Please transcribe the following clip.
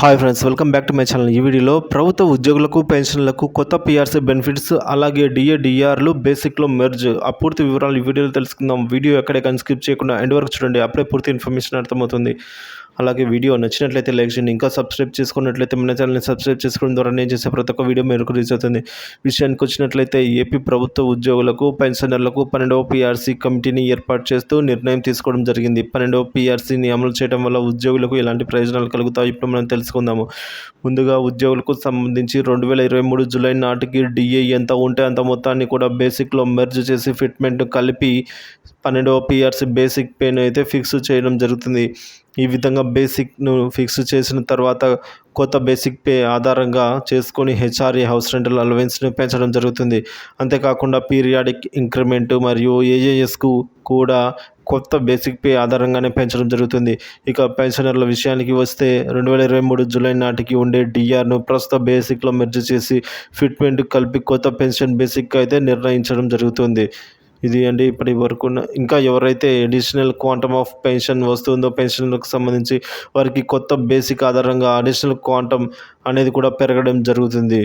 Hi friends, welcome back to my channel. ఈ వీడియోలో ప్రభుత్వ ఉద్యోగులకు, పెన్షన్లకు కొత్త పీఆర్సీ బెనిఫిట్స్, అలాగే డిఏ డిఆర్లు బేసిక్లో మెర్జ్ ఆ పూర్తి వివరాలు ఈ వీడియోలో తెలుసుకుందాం. వీడియో ఎక్కడే స్కిప్ చేయకుండా ఎండ్ వరకు చూడండి, అప్పుడే పూర్తి ఇన్ఫర్మేషన్ అర్థమవుతుంది. అలాగే వీడియో నచ్చినట్లయితే లైక్ చేయండి. ఇంకా సబ్స్క్రైబ్ చేసుకున్నట్లయితే మన ఛానల్ని సబ్స్క్రైబ్ చేసుకోవడం ద్వారా నేను చేసే ప్రతి ఒక్క వీడియో మీకు రీచ్ అవుతుంది. విషయానికి వచ్చినట్లయితే ఏపీ ప్రభుత్వ ఉద్యోగులకు, పెన్షనర్లకు 12వ పీఆర్సీ కమిటీని ఏర్పాటు చేస్తూ నిర్ణయం తీసుకోవడం జరిగింది. 12వ పీఆర్సీని అమలు చేయడం వల్ల ఉద్యోగులకు ఎలాంటి ప్రయోజనాలు కలుగుతాయో ఇప్పుడు మనం తెలుసుకుందాము. ముందుగా ఉద్యోగులకు సంబంధించి 2023 జూలై నాటికి డిఏ ఎంత ఉంటే అంత మొత్తాన్ని కూడా బేసిక్లో మెర్జ్ చేసి ఫిట్మెంట్ కలిపి 12వ పీఆర్సీ బేసిక్ పేను అయితే ఫిక్స్ చేయడం జరుగుతుంది. ఈ విధంగా బేసిక్ను ఫిక్స్ చేసిన తర్వాత కొత్త బేసిక్ పే ఆధారంగా చేసుకొని హెచ్ఆర్ఏ హౌస్ రెంటల్ అలవెన్స్ను పెంచడం జరుగుతుంది. అంతేకాకుండా పీరియాడిక్ ఇంక్రిమెంట్ మరియు ఏజేఎస్కు కూడా కొత్త బేసిక్ పే ఆధారంగానే పెంచడం జరుగుతుంది. ఇక పెన్షనర్ల విషయానికి వస్తే 2023 జూలై నాటికి ఉండే డిఆర్ను ప్రస్తుత బేసిక్లో మెర్జ్ చేసి ఫిట్మెంట్ కలిపి కొత్త పెన్షన్ బేసిక్ అయితే నిర్ణయించడం జరుగుతుంది. ఇది అండి ఇప్పటి వరకు ఇంకా ఎవరైతే అడిషనల్ క్వాంటమ్ ఆఫ్ పెన్షన్ వస్తుందో పెన్షన్లకు సంబంధించి వారికి కొత్త బేసిక్ ఆధారంగా అడిషనల్ క్వాంటమ్ అనేది కూడా పెరగడం జరుగుతుంది.